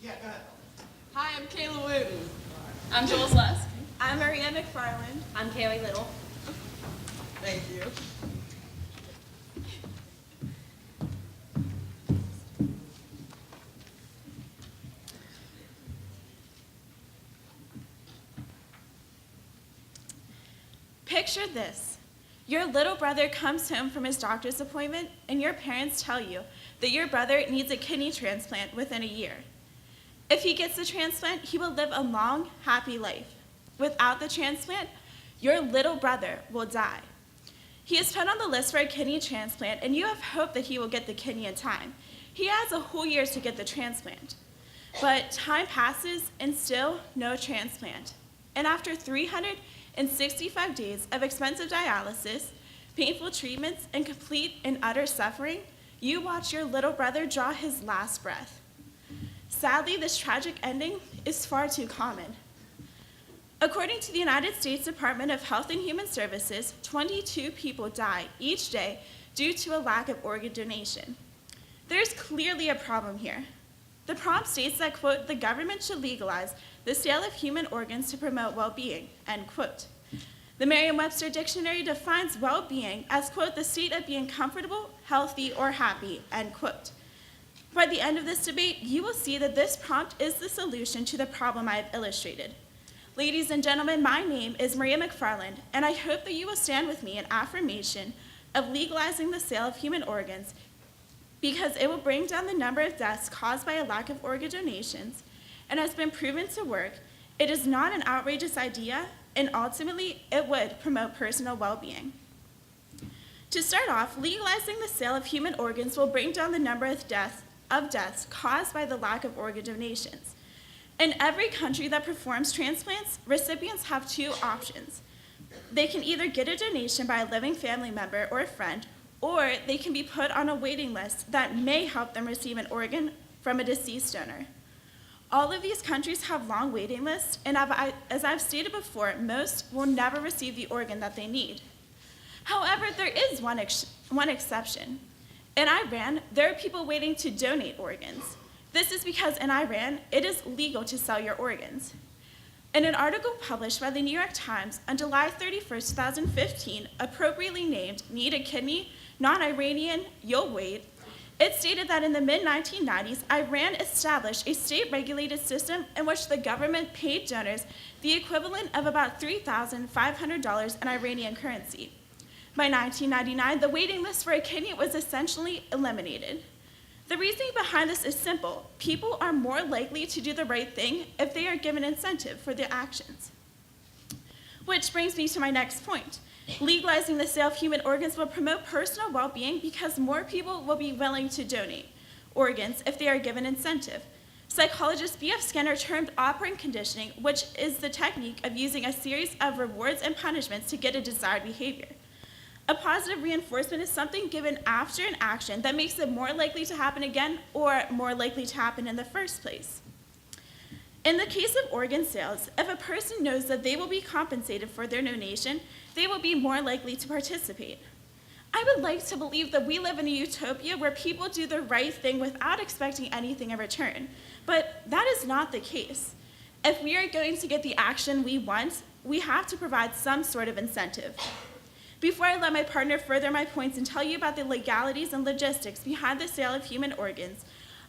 Yeah, go ahead. Hi, I'm Kayla Wooten. I'm Jules Lusk. I'm Maria McFarland. I'm Kaylee Little. Thank you. Picture this. Your little brother comes home from his doctor's appointment and your parents tell you that your brother needs a kidney transplant within a year. If he gets the transplant, he will live a long, happy life. Without the transplant, your little brother will die. He is put on the list for a kidney transplant and you have hope that he will get the kidney in time. He has a whole year to get the transplant. But time passes and still no transplant. And after 365 days of expensive dialysis, painful treatments, and complete and utter suffering, you watch your little brother draw his last breath. Sadly, this tragic ending is far too common. According to the United States Department of Health and Human Services, 22 people die each day due to a lack of organ donation. There's clearly a problem here. The prompt states that, quote, the government should legalize the sale of human organs to promote well-being, end quote. The Merriam-Webster Dictionary defines well-being as, quote, the state of being comfortable, healthy, or happy, end quote. By the end of this debate, you will see that this prompt is the solution to the problem I have illustrated. Ladies and gentlemen, my name is Maria McFarland, and I hope that you will stand with me in affirmation of legalizing the sale of human organs because it will bring down the number of deaths caused by a lack of organ donations and has been proven to work. It is not an outrageous idea, and ultimately, it would promote personal well-being. To start off, legalizing the sale of human organs will bring down the number of deaths caused by the lack of organ donations. In every country that performs transplants, recipients have two options. They can either get a donation by a living family member or a friend, or they can be put on a waiting list that may help them receive an organ from a deceased donor. All of these countries have long waiting lists, and as I've stated before, most will never receive the organ that they need. However, there is one exception. In Iran, there are people waiting to donate organs. This is because in Iran, it is legal to sell your organs. In an article published by the New York Times on July 31st, 2015, appropriately named Need a Kidney, Non-Iranian, You'll Wait, it stated that in the mid-1990s, Iran established a state-regulated system in which the government paid donors the equivalent of about $3,500 in Iranian currency. By 1999, the waiting list for a kidney was essentially eliminated. The reasoning behind this is simple. People are more likely to do the right thing if they are given incentive for their actions. Which brings me to my next point. Legalizing the sale of human organs will promote personal well-being because more people will be willing to donate organs if they are given incentive. Psychologist B.F. Skinner termed operant conditioning, which is the technique of using a series of rewards and punishments to get a desired behavior. A positive reinforcement is something given after an action that makes it more likely to happen again or more likely to happen in the first place. In the case of organ sales, if a person knows that they will be compensated for their donation, they will be more likely to participate. I would like to believe that we live in a utopia where people do the right thing without expecting anything in return, but that is not the case. If we are going to get the action we want, we have to provide some sort of incentive. Before I let my partner further my points and tell you about the legalities and logistics behind the sale of human organs,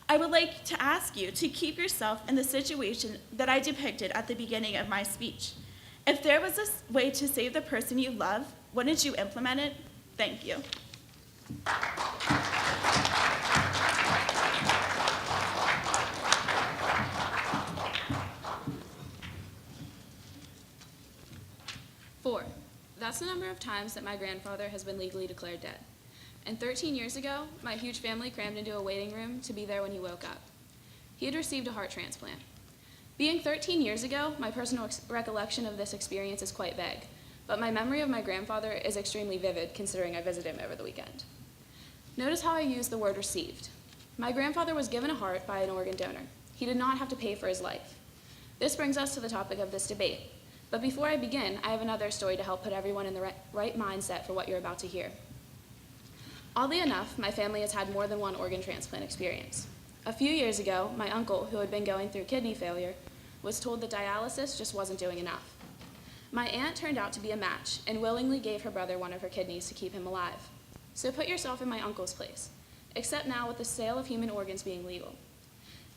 I would like to ask you to keep yourself in the situation that I depicted at the beginning of my speech. If there was a way to save the person you love, wouldn't you implement it? Thank you. 4. That's the number of times that my grandfather has been legally declared dead. And 13 years ago, my huge family crammed into a waiting room to be there when he woke up. He had received a heart transplant. Being 13 years ago, my personal recollection of this experience is quite vague, but my memory of my grandfather is extremely vivid considering I visited him over the weekend. Notice how I use the word received. My grandfather was given a heart by an organ donor. He did not have to pay for his life. This brings us to the topic of this debate. But before I begin, I have another story to help put everyone in the right mindset for what you're about to hear. Oddly enough, my family has had more than one organ transplant experience. A few years ago, my uncle, who had been going through kidney failure, was told that dialysis just wasn't doing enough. My aunt turned out to be a match and willingly gave her brother one of her kidneys to keep him alive. So put yourself in my uncle's place, except now with the sale of human organs being legal.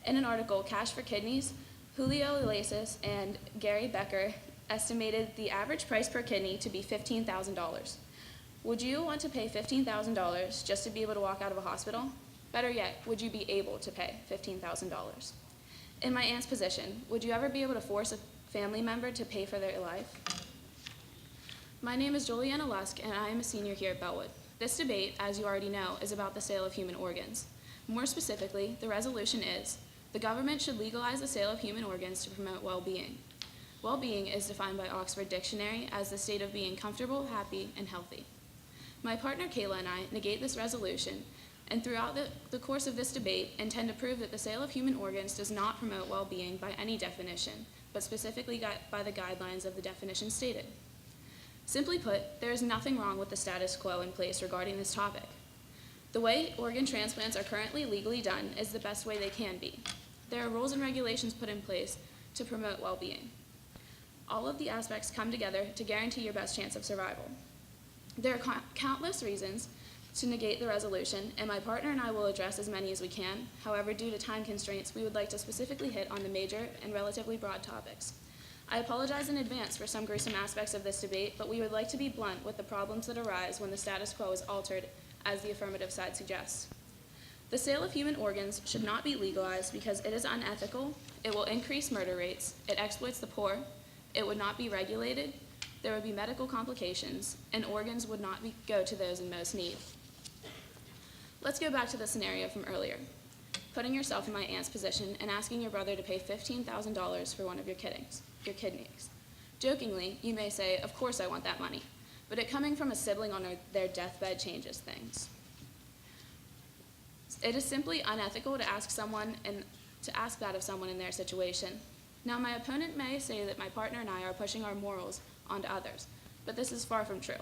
In an article, Cash for Kidneys, Julio Iglesias and Gary Becker estimated the average price per kidney to be $15,000. Would you want to pay $15,000 just to be able to walk out of a hospital? Better yet, would you be able to pay $15,000? In my aunt's position, would you ever be able to force a family member to pay for their life? My name is Juliana Lusk, and I am a senior here at Bellwood. This debate, as you already know, is about the sale of human organs. More specifically, the resolution is, the government should legalize the sale of human organs to promote well-being. Well-being is defined by Oxford Dictionary as the state of being comfortable, happy, and healthy. My partner Kayla and I negate this resolution, and throughout the course of this debate, intend to prove that the sale of human organs does not promote well-being by any definition, but specifically by the guidelines of the definition stated. Simply put, there is nothing wrong with the status quo in place regarding this topic. The way organ transplants are currently legally done is the best way they can be. There are rules and regulations put in place to promote well-being. All of the aspects come together to guarantee your best chance of survival. There are countless reasons to negate the resolution, and my partner and I will address as many as we can. However, due to time constraints, we would like to specifically hit on the major and relatively broad topics. I apologize in advance for some gruesome aspects of this debate, but we would like to be blunt with the problems that arise when the status quo is altered, as the affirmative side suggests. The sale of human organs should not be legalized because it is unethical, it will increase murder rates, it exploits the poor, it would not be regulated, there would be medical complications, and organs would not go to those in most need. Let's go back to the scenario from earlier. Putting yourself in my aunt's position and asking your brother to pay $15,000 for one of your kidneys. Jokingly, you may say, of course I want that money, but it coming from a sibling on their deathbed changes things. It is simply unethical to ask that of someone in their situation. Now, my opponent may say that my partner and I are pushing our morals onto others, but this is far from true.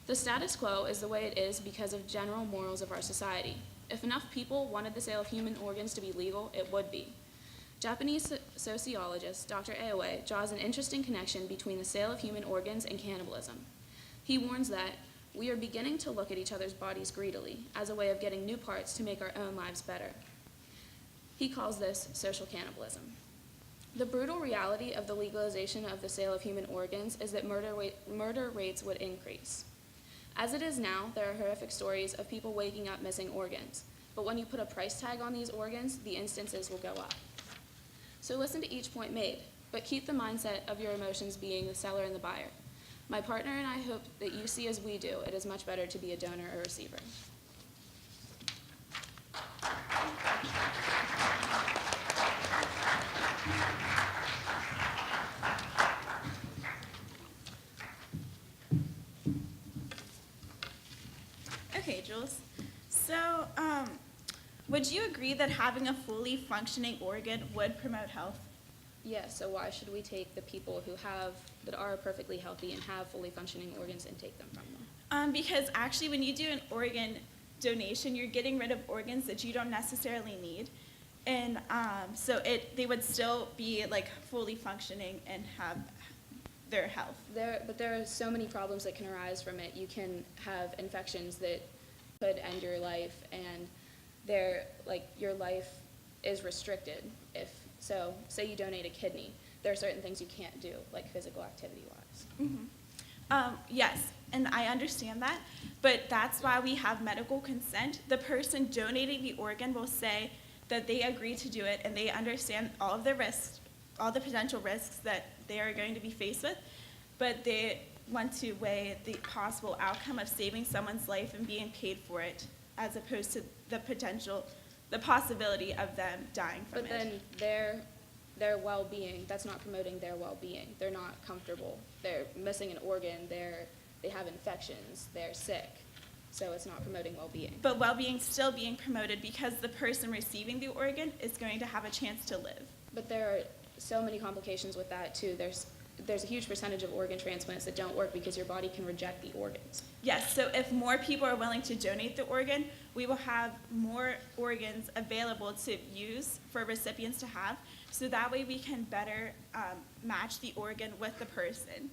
The status quo is the way it is because of general morals of our society. If enough people wanted the sale of human organs to be legal, it would be. Japanese sociologist Dr. Aoe draws an interesting connection between the sale of human organs and cannibalism. He warns that we are beginning to look at each other's bodies greedily as a way of getting new parts to make our own lives better. He calls this social cannibalism. The brutal reality of the legalization of the sale of human organs is that murder rates would increase. As it is now, there are horrific stories of people waking up missing organs, but when you put a price tag on these organs, the instances will go up. So listen to each point made, but keep the mindset of your emotions being the seller and the buyer. My partner and I hope that you see as we do, it is much better to be a donor or receiver. Okay, Jules. So, would you agree that having a fully functioning organ would promote health? Yes, so why should we take the people that are perfectly healthy and have fully functioning organs and take them from them? Because actually when you do an organ donation, you're getting rid of organs that you don't necessarily need. And so they would still be like fully functioning and have their health. But there are so many problems that can arise from it. You can have infections that could end your life, and your life is restricted. So say you donate a kidney, there are certain things you can't do, like physical activity-wise. Mm-hmm. Yes, and I understand that, but that's why we have medical consent. The person donating the organ will say that they agree to do it and they understand all of the risks, all the potential risks that they are going to be faced with, but they want to weigh the possible outcome of saving someone's life and being paid for it, as opposed to the possibility of them dying from it. But then their well-being, that's not promoting their well-being. They're not comfortable. They're missing an organ. They have infections. They're sick. So it's not promoting well-being. But well-being's still being promoted because the person receiving the organ is going to have a chance to live. But there are so many complications with that too. There's a huge percentage of organ transplants that don't work because your body can reject the organs. Yes, so if more people are willing to donate the organ, we will have more organs available to use for recipients to have, so that way we can better match the organ with the person.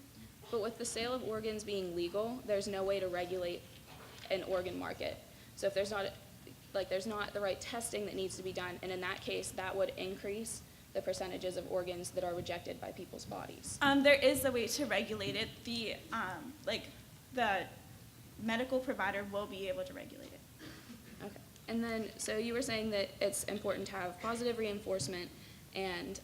But with the sale of organs being legal, there's no way to regulate an organ market. So if there's not the right testing that needs to be done, and in that case, that would increase the percentages of organs that are rejected by people's bodies. There is a way to regulate it. The medical provider will be able to regulate it. Okay. And then, so you were saying that it's important to have positive reinforcement and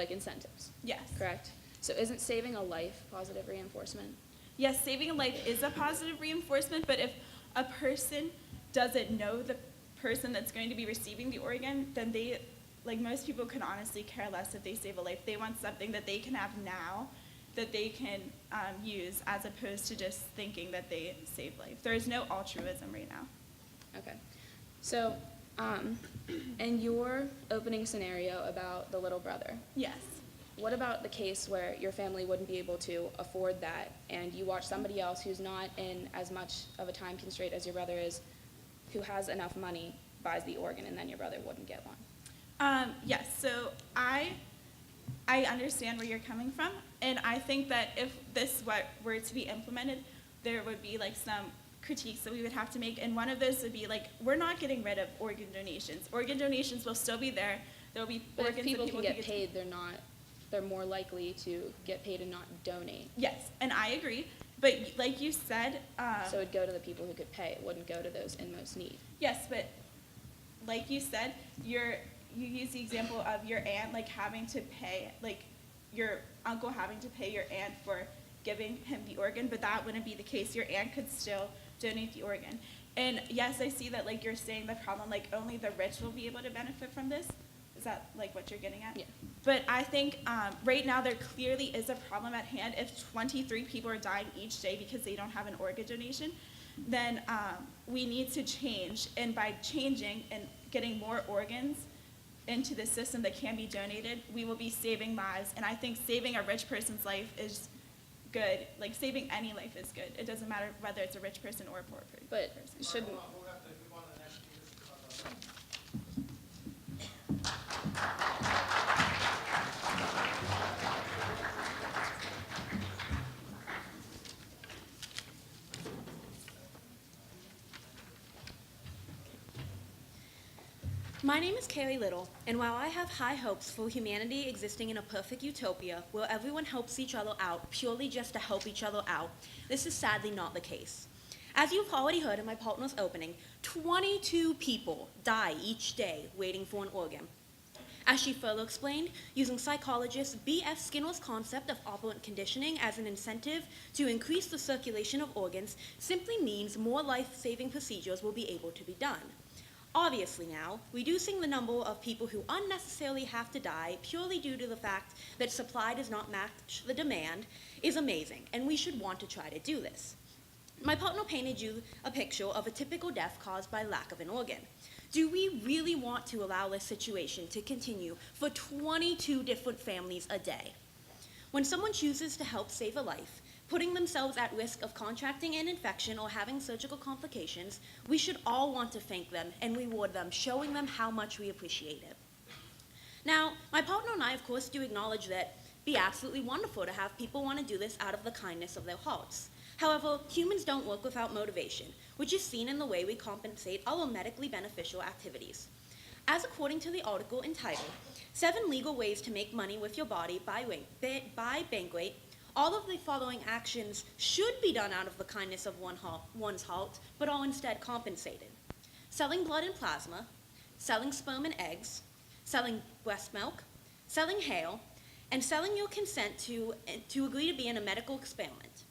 incentives. Yes. Correct? So isn't saving a life positive reinforcement? Yes, saving a life is a positive reinforcement, but if a person doesn't know the person that's going to be receiving the organ, then they, most people could honestly care less if they save a life. They want something that they can have now that they can use, as opposed to just thinking that they save life. There is no altruism right now. Okay. So, in your opening scenario about the little brother, Yes. what about the case where your family wouldn't be able to afford that, and you watch somebody else who's not in as much of a time constraint as your brother is, who has enough money, buys the organ, and then your brother wouldn't get one? Yes, so I understand where you're coming from, and I think that if this were to be implemented, there would be some critiques that we would have to make, and one of those would be we're not getting rid of organ donations. Organ donations will still be there. There will be But organs if people that can get paid, they're more likely to get paid and not donate. Yes, and I agree, but like you said, So it'd go to the people who could pay. It wouldn't go to those in most need. yes, but like you said, you use the example of your aunt having to pay, your uncle having to pay your aunt for giving him the organ, but that wouldn't be the case. Your aunt could still donate the organ. And yes, I see that you're saying the problem, only the rich will be able to benefit from this. Is that what you're getting at? Yeah. But I think right now there clearly is a problem at hand. If 23 people are dying each day because they don't have an organ donation, then we need to change. And by changing and getting more organs into the system that can be donated, we will be saving lives. And I think saving a rich person's life is good. Saving any life is good. It doesn't matter whether it's a rich person or a poor person. But shouldn't, We'll have to move on to the next speaker. My name is Carrie Little, and while I have high hopes for humanity existing in a perfect utopia where everyone helps each other out purely just to help each other out, this is sadly not the case. As you've already heard in my partner's opening, 22 people die each day waiting for an organ. As she further explained, using psychologist B.F. Skinner's concept of operant conditioning as an incentive to increase the circulation of organs simply means more life-saving procedures will be able to be done. Obviously now, reducing the number of people who unnecessarily have to die purely due to the fact that supply does not match the demand is amazing, and we should want to try to do this. My partner painted you a picture of a typical death caused by lack of an organ. Do we really want to allow this situation to continue for 22 different families a day? When someone chooses to help save a life, putting themselves at risk of contracting an infection or having surgical complications, we should all want to thank them and reward them, showing them how much we appreciate it. Now, my partner and I, of course, do acknowledge that it'd be absolutely wonderful to have people want to do this out of the kindness of their hearts. However, humans don't work without motivation, which is seen in the way we compensate our medically beneficial activities. As according to the article entitled, 7 Legal Ways to Make Money with Your Body by Banquet, all of the following actions should be done out of the kindness of one's heart, but are instead compensated. Selling blood and plasma, selling sperm and eggs, selling breast milk, selling hair, and selling your consent to agree to be in a medical experiment.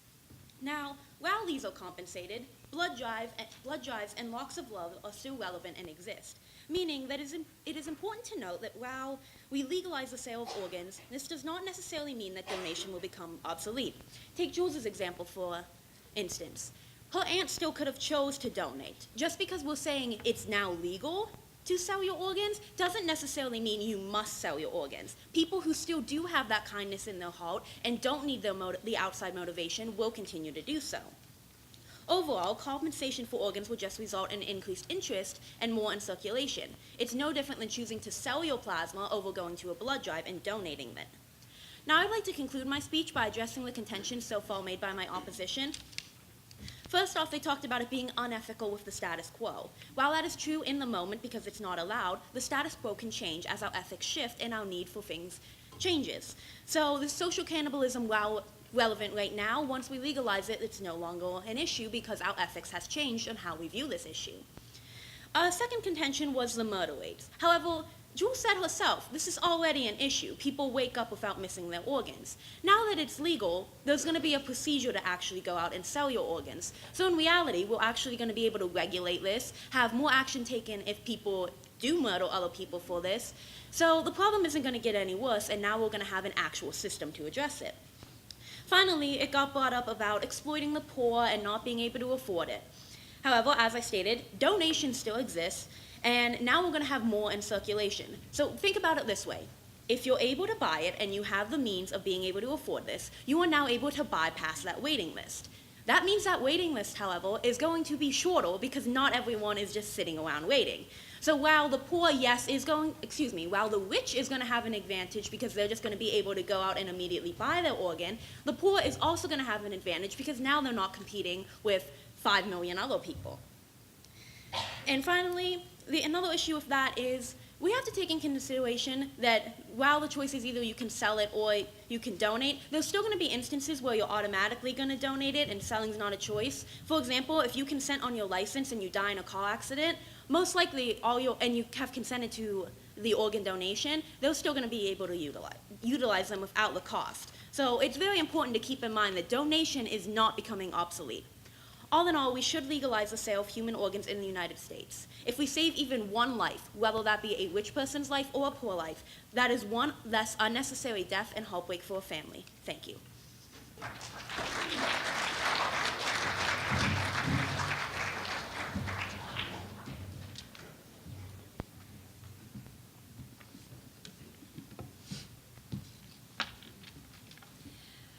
Now, while these are compensated, blood drives and locks of love are still relevant and exist, meaning that it is important to note that while we legalize the sale of organs, this does not necessarily mean that donation will become obsolete. Take Jules' example for instance. Her aunt still could have chose to donate. Just because we're saying it's now legal to sell your organs doesn't necessarily mean you must sell your organs. People who still do have that kindness in their heart and don't need the outside motivation will continue to do so. Overall, compensation for organs will just result in increased interest and more in circulation. It's no different than choosing to sell your plasma over going to a blood drive and donating it. Now I'd like to conclude my speech by addressing the contentions so far made by my opposition. First off, they talked about it being unethical with the status quo. While that is true in the moment because it's not allowed, the status quo can change as our ethics shift and our need for things changes. So the social cannibalism, while relevant right now, once we legalize it, it's no longer an issue because our ethics has changed on how we view this issue. Second contention was the murder rates. However, Jules said herself, this is already an issue. People wake up without missing their organs. Now that it's legal, there's going to be a procedure to actually go out and sell your organs. So in reality, we're actually going to be able to regulate this, have more action taken if people do murder other people for this. So the problem isn't going to get any worse, and now we're going to have an actual system to address it. Finally, it got brought up about exploiting the poor and not being able to afford it. However, as I stated, donations still exist, and now we're going to have more in circulation. So think about it this way. If you're able to buy it and you have the means of being able to afford this, you are now able to bypass that waiting list. That means that waiting list, however, is going to be shorter because not everyone is just sitting around waiting. So while the poor, while the rich is going to have an advantage because they're just going to be able to go out and immediately buy their organ, the poor is also going to have an advantage because now they're not competing with 5 million other people. And finally, another issue with that is we have to take into consideration that while the choice is either you can sell it or you can donate, there's still going to be instances where you're automatically going to donate it and selling's not a choice. For example, if you consent on your license and you die in a car accident, most likely and you have consented to the organ donation, they're still going to be able to utilize them without the cost. So it's very important to keep in mind that donation is not becoming obsolete. All in all, we should legalize the sale of human organs in the United States. If we save even one life, whether that be a rich person's life or a poor life, that is one less unnecessary death and heartbreak for a family. Thank you.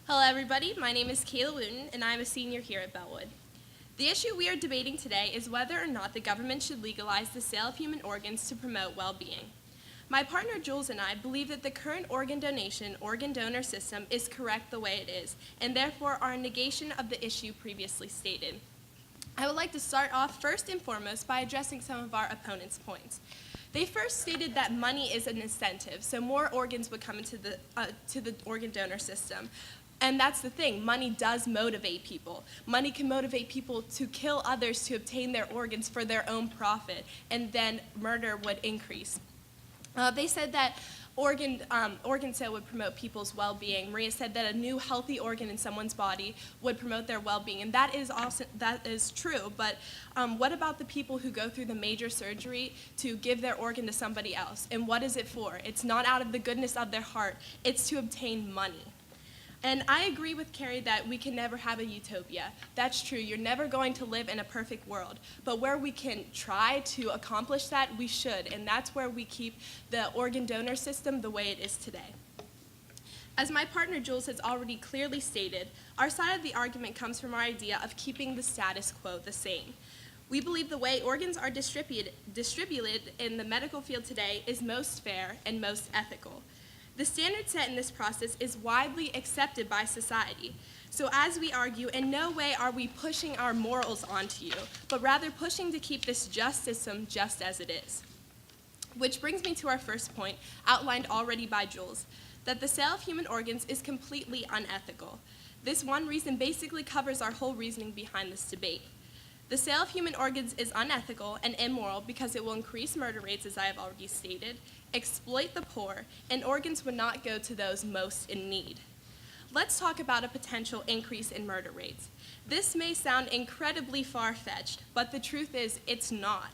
Hello, everybody. My name is Kayla Wooten, and I'm a senior here at Bellwood. The issue we are debating today is whether or not the government should legalize the sale of human organs to promote well-being. My partner Jules and I believe that the current organ donor system is correct the way it is, and therefore are a negation of the issue previously stated. I would like to start off first and foremost by addressing some of our opponents' points. They first stated that money is an incentive, so more organs would come into the organ donor system. And that's the thing, money does motivate people. Money can motivate people to kill others to obtain their organs for their own profit, and then murder would increase. They said that organ sale would promote people's well-being. Maria said that a new healthy organ in someone's body would promote their well-being, and that is true, but what about the people who go through the major surgery to give their organ to somebody else? And what is it for? It's not out of the goodness of their heart, it's to obtain money. And I agree with Carrie that we can never have a utopia. That's true. You're never going to live in a perfect world. But where we can try to accomplish that, we should. And that's where we keep the organ donor system the way it is today. As my partner Jules has already clearly stated, our side of the argument comes from our idea of keeping the status quo the same. We believe the way organs are distributed in the medical field today is most fair and most ethical. The standard set in this process is widely accepted by society. So as we argue, in no way are we pushing our morals onto you, but rather pushing to keep this just system just as it is. Which brings me to our first point, outlined already by Jules, that the sale of human organs is completely unethical. This one reason basically covers our whole reasoning behind this debate. The sale of human organs is unethical and immoral because it will increase murder rates, as I have already stated, exploit the poor, and organs would not go to those most in need. Let's talk about a potential increase in murder rates. This may sound incredibly far-fetched, but the truth is it's not.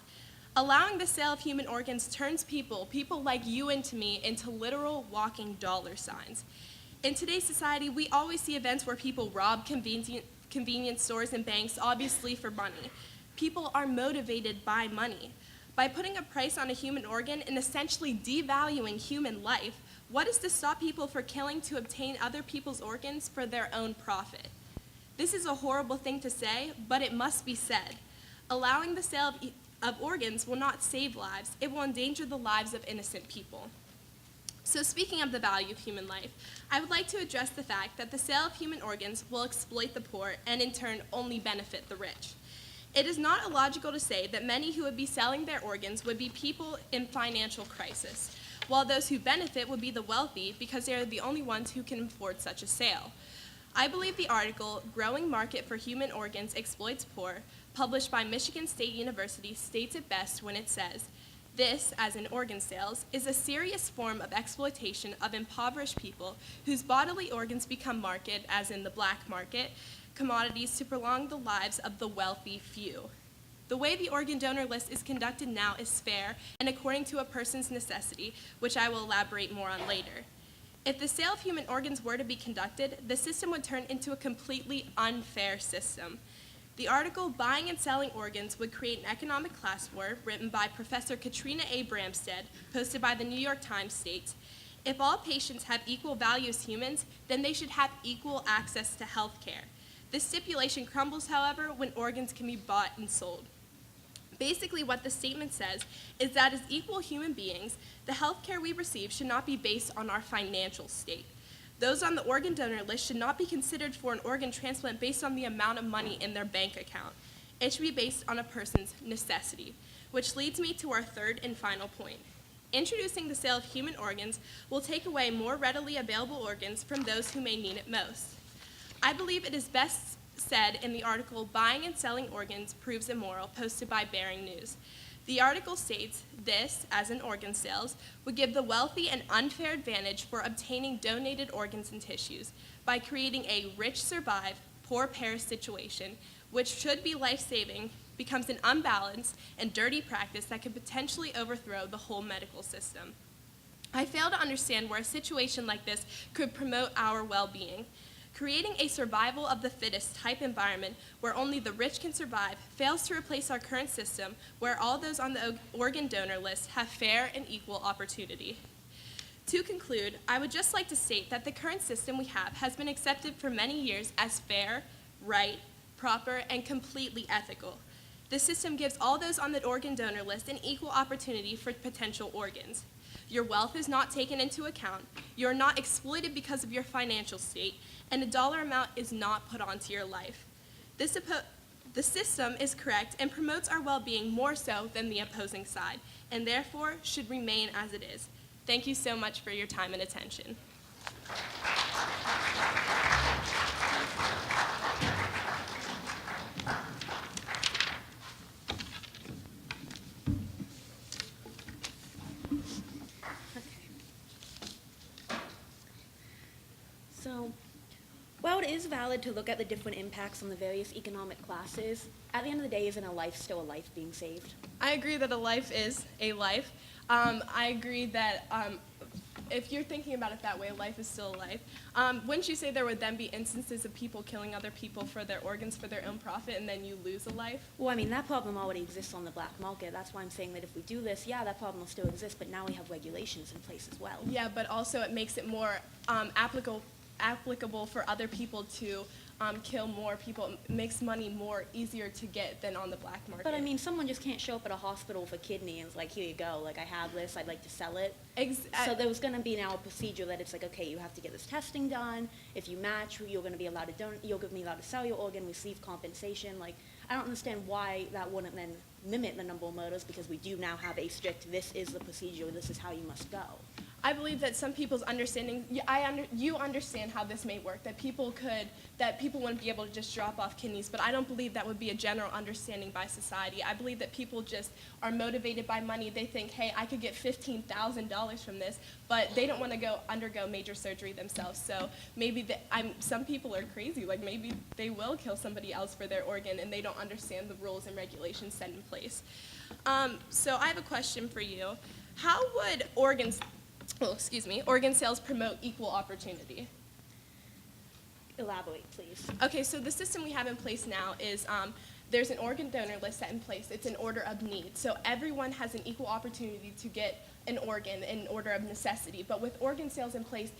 Allowing the sale of human organs turns people like you and to me, into literal walking dollar signs. In today's society, we always see events where people rob convenience stores and banks, obviously for money. People are motivated by money. By putting a price on a human organ and essentially devaluing human life, what is to stop people from killing to obtain other people's organs for their own profit? This is a horrible thing to say, but it must be said. Allowing the sale of organs will not save lives, it will endanger the lives of innocent people. So speaking of the value of human life, I would like to address the fact that the sale of human organs will exploit the poor and in turn only benefit the rich. It is not illogical to say that many who would be selling their organs would be people in financial crisis, while those who benefit would be the wealthy because they are the only ones who can afford such a sale. I believe the article, Growing Market for Human Organs Exploits Poor, published by Michigan State University, states it best when it says, "This, as in organ sales, is a serious form of exploitation of impoverished people whose bodily organs become marketed, as in the black market, commodities to prolong the lives of the wealthy few. The way the organ donor list is conducted now is fair and according to a person's necessity, which I will elaborate more on later. If the sale of human organs were to be conducted, the system would turn into a completely unfair system. The article, Buying and Selling Organs Would Create an Economic Class War, written by Professor Katrina A. Bramstead, posted by the New York Times, states, "If all patients have equal value as humans, then they should have equal access to health care. This stipulation crumbles, however, when organs can be bought and sold." Basically, what the statement says is that as equal human beings, the health care we receive should not be based on our financial state. Those on the organ donor list should not be considered for an organ transplant based on the amount of money in their bank account. It should be based on a person's necessity, which leads me to our third and final point. Introducing the sale of human organs will take away more readily available organs from those who may need it most. I believe it is best said in the article, Buying and Selling Organs Proves Immoral, posted by Bearing News. The article states, "This, as in organ sales, would give the wealthy an unfair advantage for obtaining donated organs and tissues by creating a rich survive, poor perish situation, which should be life-saving, becomes an unbalanced and dirty practice that could potentially overthrow the whole medical system. I fail to understand where a situation like this could promote our well-being. Creating a survival of the fittest type environment where only the rich can survive fails to replace our current system where all those on the organ donor list have fair and equal opportunity." To conclude, I would just like to state that the current system we have has been accepted for many years as fair, right, proper, and completely ethical. The system gives all those on the organ donor list an equal opportunity for potential organs. Your wealth is not taken into account, you are not exploited because of your financial state, and a dollar amount is not put onto your life. The system is correct and promotes our well-being more so than the opposing side, and therefore should remain as it is. Thank you so much for your time and attention. So, while it is valid to look at the different impacts on the various economic classes, at the end of the day, isn't a life still a life being saved? I agree that a life is a life. I agree that if you're thinking about it that way, life is still a life. Wouldn't you say there would then be instances of people killing other people for their organs for their own profit and then you lose a life? Well, I mean, that problem already exists on the black market. That's why I'm saying that if we do this, yeah, that problem will still exist, but now we have regulations in place as well. Yeah, but also it makes it more applicable for other people to kill more people. It makes money more easier to get than on the black market. But I mean, someone just can't show up at a hospital with a kidney and it's like, here you go, like I have this, I'd like to sell it. So there was going to be now a procedure that it's like, okay, you have to get this testing done. If you match, you're going to be allowed to you're going to be allowed to sell your organ, receive compensation. Like, I don't understand why that wouldn't then limit the number of murders, because we do now have a strict, this is the procedure, this is how you must go. I believe that some people's understanding, you understand how this may work, that people wouldn't be able to just drop off kidneys, but I don't believe that would be a general understanding by society. I believe that people just are motivated by money. They think, hey, I could get $15,000 from this, but they don't want to undergo major surgery themselves. So maybe some people are crazy, like maybe they will kill somebody else for their organ and they don't understand the rules and regulations set in place. So I have a question for you. How would organ sales promote equal opportunity? Elaborate, please. Okay, so the system we have in place now is there's an organ donor list set in place. It's an order of need. So everyone has an equal opportunity to get an organ in order of necessity. But with organ sales in place,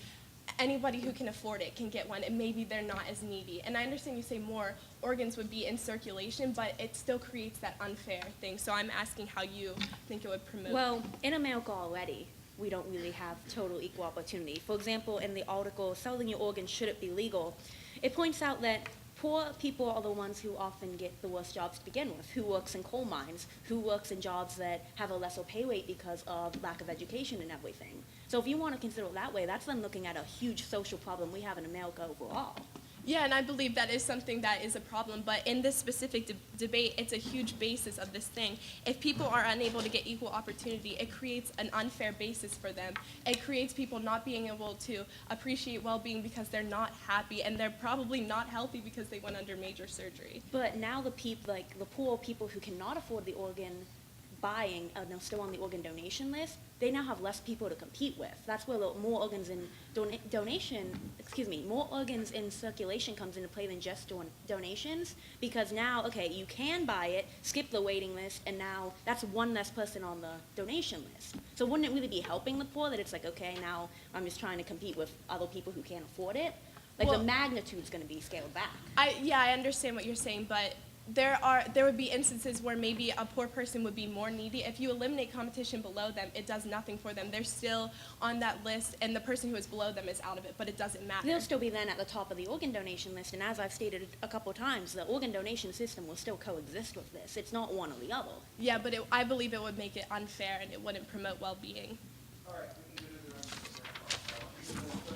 anybody who can afford it can get one, and maybe they're not as needy. And I understand you say more organs would be in circulation, but it still creates that unfair thing. So I'm asking how you think it would promote. Well, in America already, we don't really have total equal opportunity. For example, in the article, Selling Your Organs, Should It Be Legal? It points out that poor people are the ones who often get the worst jobs to begin with, who works in coal mines, who works in jobs that have a lesser pay rate because of lack of education and everything. So if you want to consider it that way, that's then looking at a huge social problem we have in America overall. Yeah, and I believe that is something that is a problem, but in this specific debate, it's a huge basis of this thing. If people are unable to get equal opportunity, it creates an unfair basis for them. It creates people not being able to appreciate well-being because they're not happy, and they're probably not healthy because they went under major surgery. But now the poor people who cannot afford the organ buying and are still on the organ donation list, they now have less people to compete with. That's where more organs in more organs in circulation comes into play than just donations, because now, okay, you can buy it, skip the waiting list, and now that's one less person on the donation list. So wouldn't it really be helping the poor that it's like, okay, now I'm just trying to compete with other people who can't afford it? Like, Well, the magnitude's going to be scaled back. I understand what you're saying, but there would be instances where maybe a poor person would be more needy. If you eliminate competition below them, it does nothing for them. They're still on that list, and the person who is below them is out of it, but it doesn't matter. They'll still be then at the top of the organ donation list, and as I've stated a couple times, the organ donation system will still coexist with this. It's not one or the other. Yeah, but I believe it would make it unfair, and it wouldn't promote well-being. All right, we can go to the next one.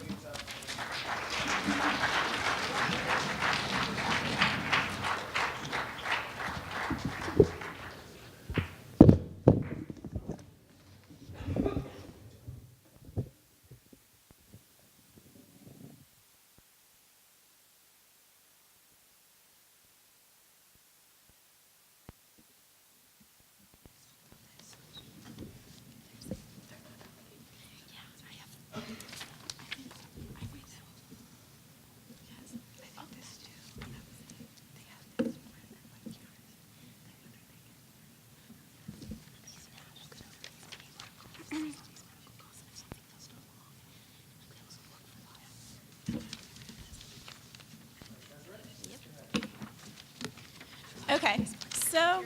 Okay, so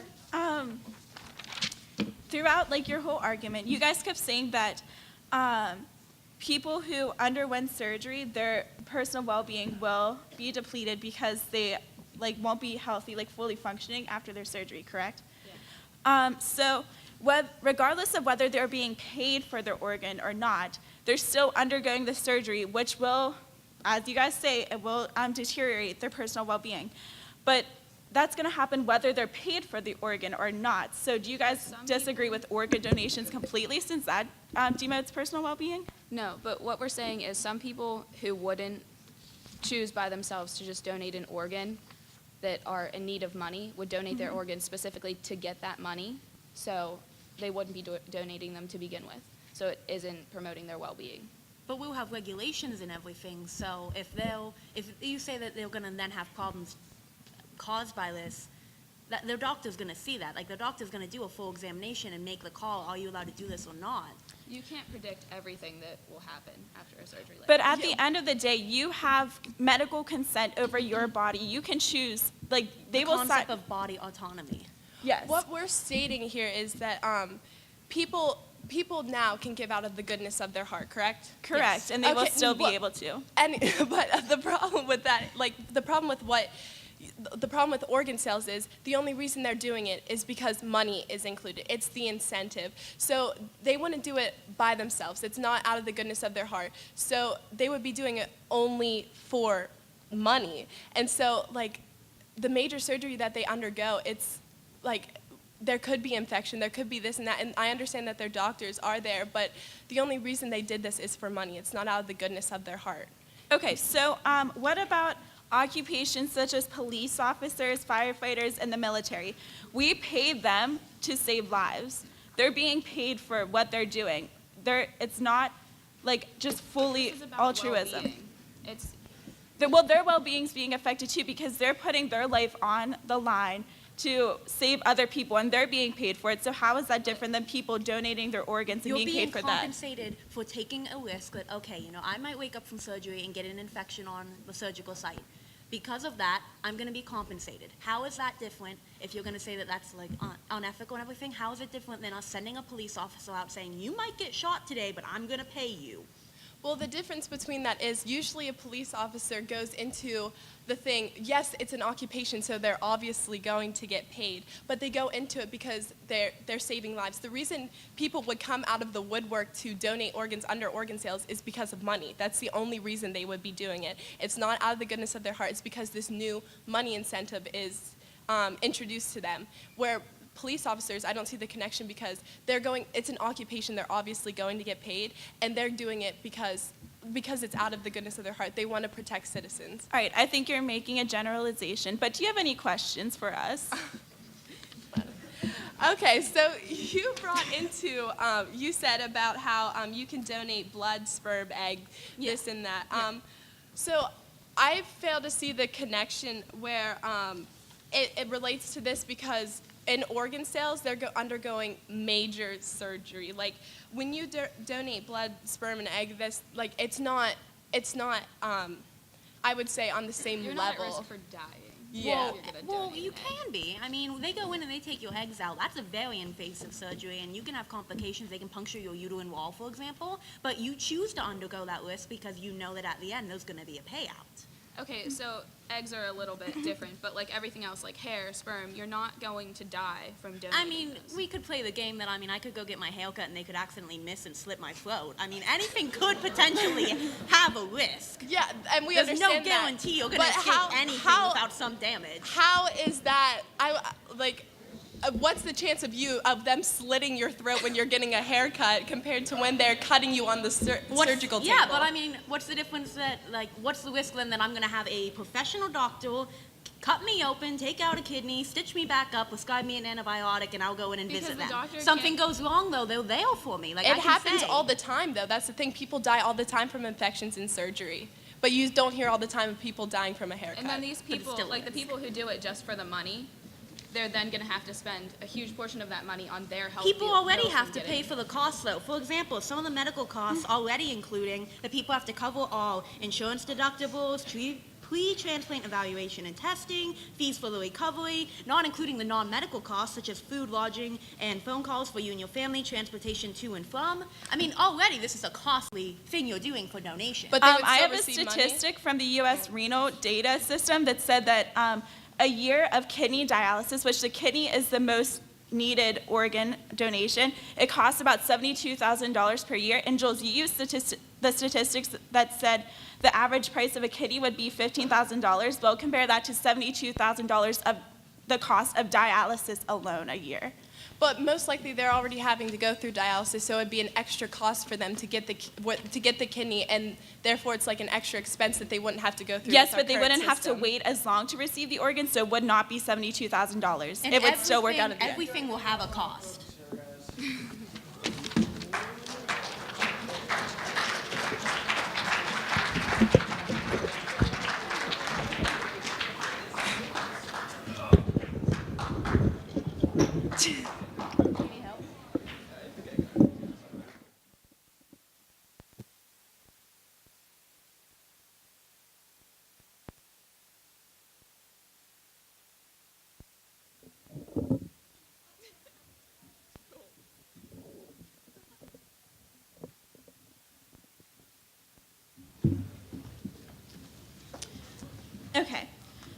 throughout like your whole argument, you guys kept saying that people who underwent surgery, their personal well-being will be depleted because they like won't be healthy, like fully functioning after their surgery, correct? Yeah. So regardless of whether they're being paid for their organ or not, they're still undergoing the surgery, which will, as you guys say, it will deteriorate their personal well-being. But that's going to happen whether they're paid for the organ or not. So do you guys disagree with organ donations completely, since that demotes personal well-being? No, but what we're saying is some people who wouldn't choose by themselves to just donate an organ that are in need of money would donate their organ specifically to get that money, so they wouldn't be donating them to begin with. So it isn't promoting their well-being. But we'll have regulations and everything, so if you say that they're gonna then have problems caused by this, that their doctor's gonna see that. Like, the doctor's gonna do a full examination and make the call, are you allowed to do this or not? You can't predict everything that will happen after a surgery like But that. at the end of the day, you have medical consent over your body. You can choose, like, they The will concept of body autonomy. Yes. What we're stating here is that people now can give out of the goodness of their heart, correct? Correct, Yes. and they will Okay, still be well, able to. But the problem with that, the problem with organ sales is the only reason they're doing it is because money is included. It's the incentive. So they wouldn't do it by themselves. It's not out of the goodness of their heart. So they would be doing it only for money. And so, like, the major surgery that they undergo, it's like there could be infection, there could be this and that, and I understand that their doctors are there, but the only reason they did this is for money. It's not out of the goodness of their heart. Okay, so what about occupations such as police officers, firefighters, and the military? We pay them to save lives. They're being paid for what they're doing. It's not like just fully This is about altruism. well-being. It's Well, their well-being's being affected too because they're putting their life on the line to save other people, and they're being paid for it. So how is that different than people donating their organs and You're being paid for that? compensated for taking a risk that, okay, I might wake up from surgery and get an infection on the surgical site. Because of that, I'm going to be compensated. How is that different if you're going to say that that's like unethical and everything? How is it different than us sending a police officer out saying, you might get shot today, but I'm going to pay you? Well, the difference between that is usually a police officer goes into the thing, yes, it's an occupation, so they're obviously going to get paid, but they go into it because they're saving lives. The reason people would come out of the woodwork to donate organs under organ sales is because of money. That's the only reason they would be doing it. It's not out of the goodness of their heart. It's because this new money incentive is introduced to them, where police officers, I don't see the connection because it's an occupation, they're obviously going to get paid, and they're doing it because it's out of the goodness of their heart. They want to protect citizens. All right, I think you're making a generalization, but do you have any questions for us? Okay, so you brought into, you said about how you can donate blood, sperm, egg, this and that. So I fail to see the connection where it relates to this because in organ sales, they're undergoing major surgery. Like when you donate blood, sperm, and egg, it's not. I would say on the same You're level. not at risk for dying. Yeah. If you're gonna Well, donate you an can be. I mean, they go in and they take your eggs out. That's a very invasive surgery, and you can have complications. They can puncture your uterine wall, for example. But you choose to undergo that risk because you know that at the end there's going to be a payout. Okay, so eggs are a little bit different, but like everything else, like hair, sperm, you're not going to die from donating I mean, those. we could play the game that, I could go get my hair cut and they could accidentally miss and slit my throat. I mean, anything could potentially have a risk. Yeah, and we There's no understand that. guarantee you're going to But escape anything without some damage. How is that? What's the chance of them slitting your throat when you're getting a haircut compared to when they're cutting you on the surgical table? Yeah, but I mean, what's the difference what's the risk then that I'm going to have a professional doctor cut me open, take out a kidney, stitch me back up, prescribe me an antibiotic, and I'll go in and Because visit the them. doctor Something can't- goes wrong, though, they're there for me. Like, I It can happens say. all the time, though. That's the thing. People die all the time from infections and surgery. But you don't hear all the time of people dying from a haircut. And then these But it people, still like the is. people who do it just for the money, they're then going to have to spend a huge portion of that money on their health. People already bills have and to getting- pay for the costs, though. For example, some of the medical costs already including that people have to cover all insurance deductibles, pre-transplant evaluation and testing, fees for the recovery, not including the non-medical costs such as food, lodging, and phone calls for you and your family, transportation to and from. I mean, already this is a costly thing you're doing for donation. But they would I still have a receive money? statistic from the U.S. renal data system that said that a year of kidney dialysis, which the kidney is the most needed organ donation, it costs about $72,000 per year. And Jules, you used the statistics that said the average price of a kidney would be $15,000. Well, compare that to $72,000 of the cost of dialysis alone a year. But most likely they're already having to go through dialysis, so it'd be an extra cost for them to get the kidney, and therefore it's like an extra expense that they wouldn't have to go through. Yes, with our but they current wouldn't have to system. wait as long to receive the organ, so it would not be $72,000. And It would still work out at the end. everything will have a cost. Okay,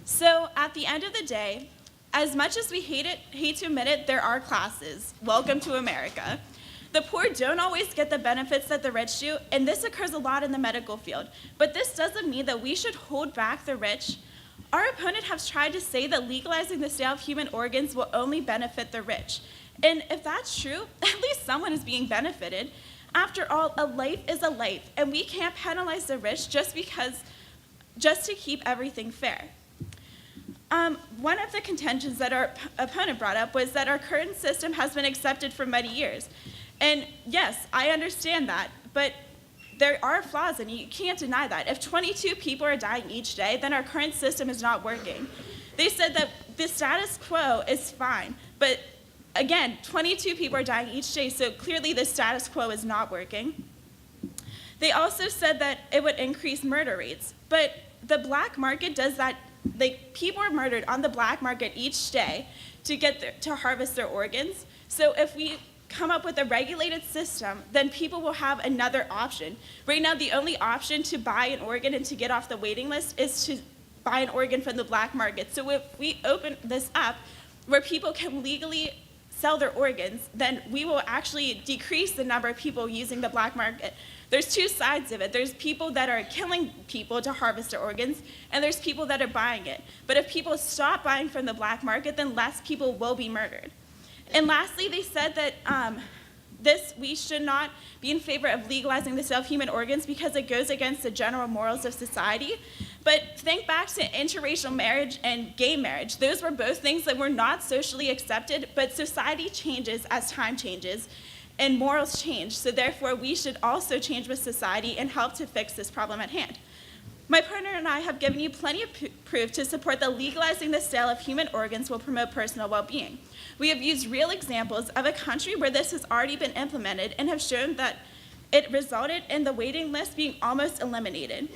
so at the end of the day, as much as we hate to admit it, there are classes. Welcome to America. The poor don't always get the benefits that the rich do, and this occurs a lot in the medical field. But this doesn't mean that we should hold back the rich. Our opponent has tried to say that legalizing the sale of human organs will only benefit the rich. And if that's true, at least someone is being benefited. After all, a life is a life, and we can't penalize the rich just to keep everything fair. One of the contentions that our opponent brought up was that our current system has been accepted for many years. And yes, I understand that, but there are flaws and you can't deny that. If 22 people are dying each day, then our current system is not working. They said that the status quo is fine, but again, 22 people are dying each day, so clearly the status quo is not working. They also said that it would increase murder rates, but the black market does that. Like, people are murdered on the black market each day to harvest their organs. So if we come up with a regulated system, then people will have another option. Right now, the only option to buy an organ and to get off the waiting list is to buy an organ from the black market. So if we open this up where people can legally sell their organs, then we will actually decrease the number of people using the black market. There's two sides of it. There's people that are killing people to harvest their organs, and there's people that are buying it. But if people stop buying from the black market, then less people will be murdered. And lastly, they said that we should not be in favor of legalizing the sale of human organs because it goes against the general morals of society. But think back to interracial marriage and gay marriage. Those were both things that were not socially accepted, but society changes as time changes, and morals change. So therefore, we should also change with society and help to fix this problem at hand. My partner and I have given you plenty of proof to support that legalizing the sale of human organs will promote personal well-being. We have used real examples of a country where this has already been implemented and have shown that it resulted in the waiting list being almost eliminated.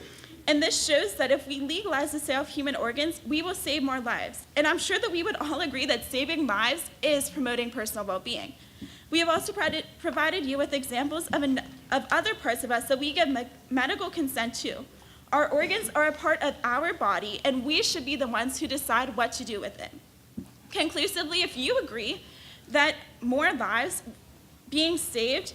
And this shows that if we legalize the sale of human organs, we will save more lives. And I'm sure that we would all agree that saving lives is promoting personal well-being. We have also provided you with examples of other parts of us that we give medical consent to. Our organs are a part of our body, and we should be the ones who decide what to do with it. Conclusively, if you agree that more lives being saved,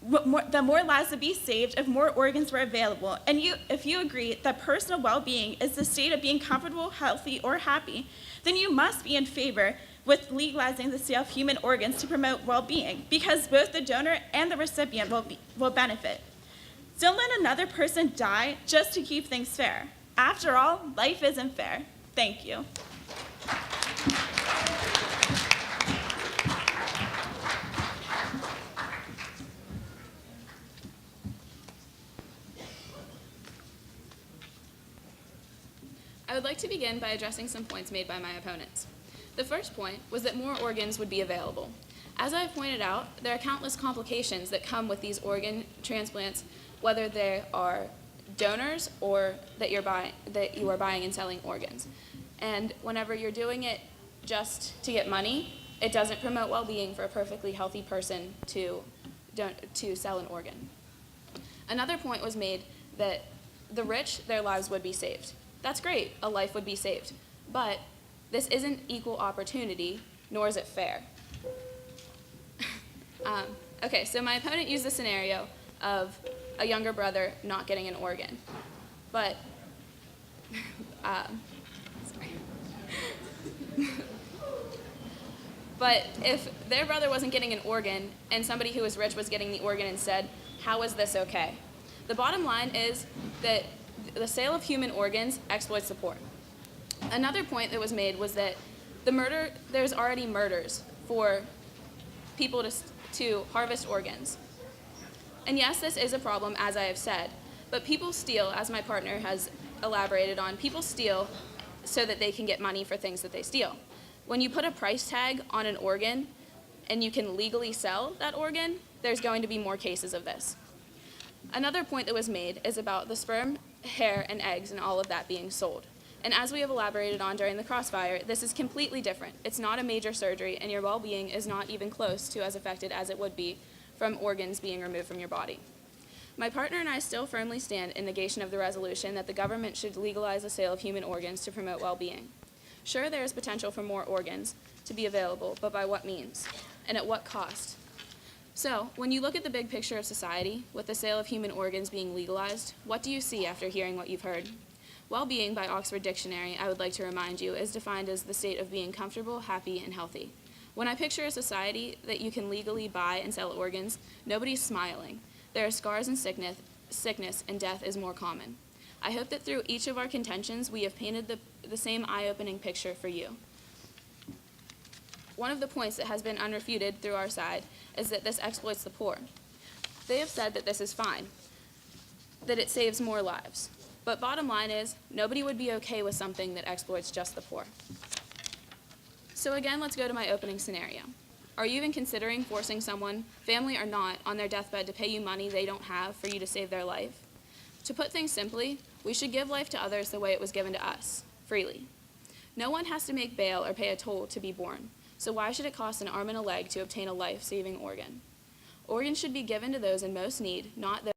the more lives would be saved if more organs were available, and if you agree that personal well-being is the state of being comfortable, healthy, or happy, then you must be in favor with legalizing the sale of human organs to promote well-being, because both the donor and the recipient will benefit. Don't let another person die just to keep things fair. After all, life isn't fair. Thank you. I would like to begin by addressing some points made by my opponents. The first point was that more organs would be available. As I have pointed out, there are countless complications that come with these organ transplants, whether they are donors or that you are buying and selling organs. And whenever you're doing it just to get money, it doesn't promote well-being for a perfectly healthy person to sell an organ. Another point was made that the rich, their lives would be saved. That's great, a life would be saved, but this isn't equal opportunity, nor is it fair. Okay, so my opponent used the scenario of a younger brother not getting an organ, but, sorry. But if their brother wasn't getting an organ and somebody who was rich was getting the organ instead, how is this okay? The bottom line is that the sale of human organs exploits the poor. Another point that was made was that there's already murders for people to harvest organs. And yes, this is a problem, as I have said, but people steal, as my partner has elaborated on, people steal so that they can get money for things that they steal. When you put a price tag on an organ and you can legally sell that organ, there's going to be more cases of this. Another point that was made is about the sperm, hair, and eggs and all of that being sold. And as we have elaborated on during the crossfire, this is completely different. It's not a major surgery, and your well-being is not even close to as affected as it would be from organs being removed from your body. My partner and I still firmly stand in negation of the resolution that the government should legalize the sale of human organs to promote well-being. Sure, there is potential for more organs to be available, but by what means? And at what cost? So, when you look at the big picture of society, with the sale of human organs being legalized, what do you see after hearing what you've heard? Well-being, by Oxford Dictionary, I would like to remind you, is defined as the state of being comfortable, happy, and healthy. When I picture a society that you can legally buy and sell organs, nobody's smiling. There are scars and sickness, and death is more common. I hope that through each of our contentions, we have painted the same eye-opening picture for you. One of the points that has been unrefuted through our side is that this exploits the poor. They have said that this is fine, that it saves more lives. But bottom line is, nobody would be okay with something that exploits just the poor. So again, let's go to my opening scenario. Are you even considering forcing someone, family or not, on their deathbed to pay you money they don't have for you to save their life? To put things simply, we should give life to others the way it was given to us, freely. No one has to make bail or pay a toll to be born, so why should it cost an arm and a leg to obtain a life-saving organ? Organs should be given to those in most need, not those